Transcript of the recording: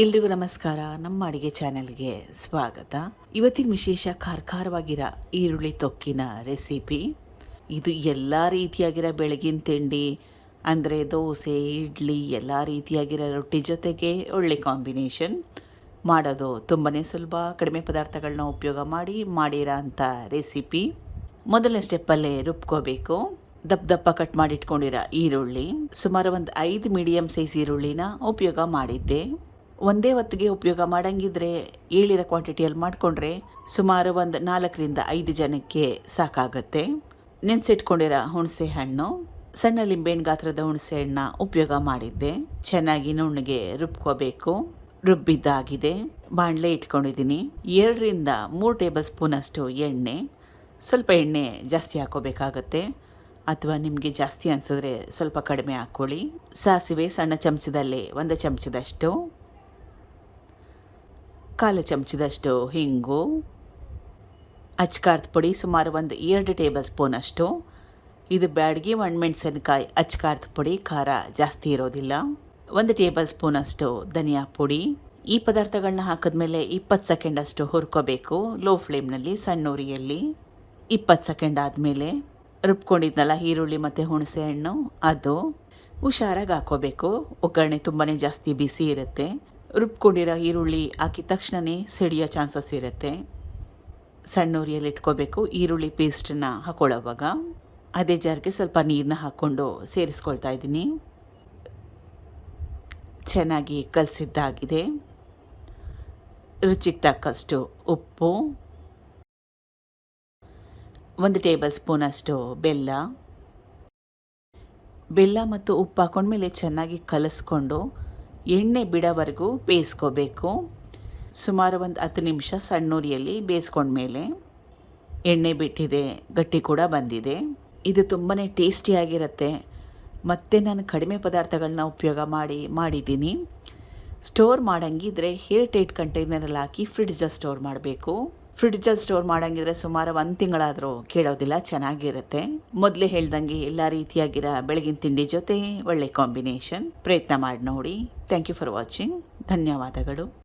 ಎಲ್ರಿಗೂ ನಮಸ್ಕಾರ. ನಮ್ಮ ಅಡುಗೆ ಚಾನೆಲ್ಗೆ ಸ್ವಾಗತ. ಇವತ್ತಿನ ವಿಶೇಷ ಖಾರವಾಗಿರೋ ಈರುಳ್ಳಿ ತೊಕ್ಕಿನ ರೆಸಿಪಿ. ಇದು ಎಲ್ಲ ರೀತಿಯಾಗಿರೋ ಬೆಳಗಿನ ತಿಂಡಿ ಅಂದರೆ ದೋಸೆ, ಇಡ್ಲಿ, ಎಲ್ಲ ರೀತಿಯಾಗಿರೋ ರೊಟ್ಟಿ ಜೊತೆಗೆ ಒಳ್ಳೆ ಕಾಂಬಿನೇಷನ್. ಮಾಡೋದು ತುಂಬಾ ಸುಲಭ. ಕಡಿಮೆ ಪದಾರ್ಥಗಳನ್ನ ಉಪಯೋಗ ಮಾಡಿರೋ ಅಂಥ ರೆಸಿಪಿ. ಮೊದಲನೇ ಸ್ಟೆಪ್ಪಲ್ಲೇ ರುಬ್ಕೋಬೇಕು. ದಪ್ಪ ಕಟ್ ಮಾಡಿ ಇಟ್ಕೊಂಡಿರೋ ಈರುಳ್ಳಿ, ಸುಮಾರು ಒಂದು 5 ಮೀಡಿಯಮ್ ಸೈಜ್ ಈರುಳ್ಳಿನ ಉಪಯೋಗ ಮಾಡಿದ್ದೆ. ಒಂದೇ ಹೊತ್ತಿಗೆ ಉಪಯೋಗ ಮಾಡಂಗಿದ್ರೆ ಹೇಳಿರೋ ಕ್ವಾಂಟಿಟಿಯಲ್ಲಿ ಮಾಡಿಕೊಂಡ್ರೆ ಸುಮಾರು ಒಂದು 4ರಿಂದ 5 ಜನಕ್ಕೆ ಸಾಕಾಗುತ್ತೆ. ನೆನೆಸಿಟ್ಕೊಂಡಿರೋ ಹುಣಸೆ ಹಣ್ಣು, ಸಣ್ಣ ಲಿಂಬೆಹಣ್ಣು ಗಾತ್ರದ ಹುಣಸೆ ಹಣ್ಣನ್ನ ಉಪಯೋಗ ಮಾಡಿದ್ದೆ. ಚೆನ್ನಾಗಿ ನುಣ್ಣಗೆ ರುಬ್ಕೋಬೇಕು. ರುಬ್ಬಿದ್ದಾಗಿದೆ. ಬಾಣಲೆ ಇಟ್ಕೊಂಡಿದ್ದೀನಿ. 2ರಿಂದ 3 ಟೇಬಲ್ ಸ್ಪೂನ್ ಅಷ್ಟು ಎಣ್ಣೆ. ಸ್ವಲ್ಪ ಎಣ್ಣೆ ಜಾಸ್ತಿ ಹಾಕೋಬೇಕಾಗತ್ತೆ, ಅಥವಾ ನಿಮಗೆ ಜಾಸ್ತಿ ಅನಿಸಿದ್ರೆ ಸ್ವಲ್ಪ ಕಡಿಮೆ ಹಾಕ್ಕೊಳ್ಳಿ. ಸಾಸಿವೆ ಸಣ್ಣ ಚಮಚದಲ್ಲಿ 1 ಚಮಚದಷ್ಟು, 1/4 ಚಮಚದಷ್ಟು ಹಿಂಗು, ಅಚ್ಕಾರದ ಪುಡಿ ಸುಮಾರು ಒಂದು 2 ಟೇಬಲ್ ಸ್ಪೂನ್ ಅಷ್ಟು. ಇದು ಬ್ಯಾಡಗಿ ಒಣಮೆಣಸಿನಕಾಯಿ ಅಚ್ಕಾರದ ಪುಡಿ, ಖಾರ ಜಾಸ್ತಿ ಇರೋದಿಲ್ಲ. 1 ಟೇಬಲ್ ಸ್ಪೂನ್ ಅಷ್ಟು ಧನಿಯಾ ಪುಡಿ. ಈ ಪದಾರ್ಥಗಳನ್ನ ಹಾಕಿದ್ಮೇಲೆ 20 ಸೆಕೆಂಡ್ ಅಷ್ಟು ಹುರ್ಕೋಬೇಕು ಲೋ ಫ್ಲೇಮ್ನಲ್ಲಿ, ಸಣ್ಣ ಉರಿಯಲ್ಲಿ. 20 ಸೆಕೆಂಡ್ ಆದಮೇಲೆ ರುಬ್ಕೊಂಡಿದ್ನಲ್ಲ ಈರುಳ್ಳಿ ಮತ್ತು ಹುಣಸೆ ಹಣ್ಣು, ಅದು ಹುಷಾರಾಗಿ ಹಾಕೋಬೇಕು. ಒಗ್ಗರಣೆ ತುಂಬಾ ಜಾಸ್ತಿ ಬಿಸಿ ಇರುತ್ತೆ. ರುಬ್ಕೊಂಡಿರೋ ಈರುಳ್ಳಿ ಹಾಕಿದ ತಕ್ಷಣವೇ ಸಿಡಿಯೋ ಚಾನ್ಸಸ್ ಇರುತ್ತೆ. ಸಣ್ಣ ಉರಿಯಲ್ಲಿ ಇಟ್ಕೋಬೇಕು. ಈರುಳ್ಳಿ ಪೇಸ್ಟನ್ನ ಹಾಕೊಳ್ಳೋವಾಗ ಅದೇ ಜಾರ್ಗೆ ಸ್ವಲ್ಪ ನೀರನ್ನ ಹಾಕ್ಕೊಂಡು ಸೇರಿಸ್ಕೊಳ್ತಾ ಇದ್ದೀನಿ. ಚೆನ್ನಾಗಿ ಕಲಸಿದ್ದಾಗಿದೆ. ರುಚಿಗೆ ತಕ್ಕಷ್ಟು ಉಪ್ಪು, 1 ಟೇಬಲ್ ಸ್ಪೂನ್ ಅಷ್ಟು ಬೆಲ್ಲ ಮತ್ತು ಉಪ್ಪು ಹಾಕೊಂಡ್ಮೇಲೆ ಚೆನ್ನಾಗಿ ಕಲಿಸ್ಕೊಂಡು ಎಣ್ಣೆ ಬಿಡೋವರೆಗೂ ಬೇಯಿಸ್ಕೋಬೇಕು. ಸುಮಾರು ಒಂದು 10 ನಿಮಿಷ ಸಣ್ಣ ಉರಿಯಲ್ಲಿ ಬೇಯಿಸ್ಕೊಂಡ್ಮೇಲೆ ಎಣ್ಣೆ ಬಿಟ್ಟಿದೆ, ಗಟ್ಟಿ ಕೂಡ ಬಂದಿದೆ. ಇದು ತುಂಬಾ ಟೇಸ್ಟಿಯಾಗಿರುತ್ತೆ. ಮತ್ತು ನಾನು ಕಡಿಮೆ ಪದಾರ್ಥಗಳನ್ನ ಉಪಯೋಗ ಮಾಡಿದ್ದೀನಿ. ಸ್ಟೋರ್ ಮಾಡೋಂಗಿದ್ರೆ ಏರ್ ಟೈಟ್ ಕಂಟೈನರಲ್ಲಿ ಹಾಕಿ ಫ್ರಿಡ್ಜಲ್ಲಿ ಸ್ಟೋರ್ ಮಾಡಬೇಕು. ಫ್ರಿಡ್ಜಲ್ಲಿ ಸ್ಟೋರ್ ಮಾಡೋಂಗಿದ್ರೆ ಸುಮಾರು 1 ತಿಂಗಳಾದರೂ ಕೇಳೋದಿಲ್ಲ, ಚೆನ್ನಾಗಿರುತ್ತೆ. ಮೊದಲೇ ಹೇಳ್ದಂಗೆ ಎಲ್ಲ ರೀತಿಯಾಗಿರೋ ಬೆಳಗಿನ ತಿಂಡಿ ಜೊತೆ ಒಳ್ಳೆ ಕಾಂಬಿನೇಷನ್. ಪ್ರಯತ್ನ ಮಾಡಿ ನೋಡಿ. Thank you for watching. ಧನ್ಯವಾದಗಳು.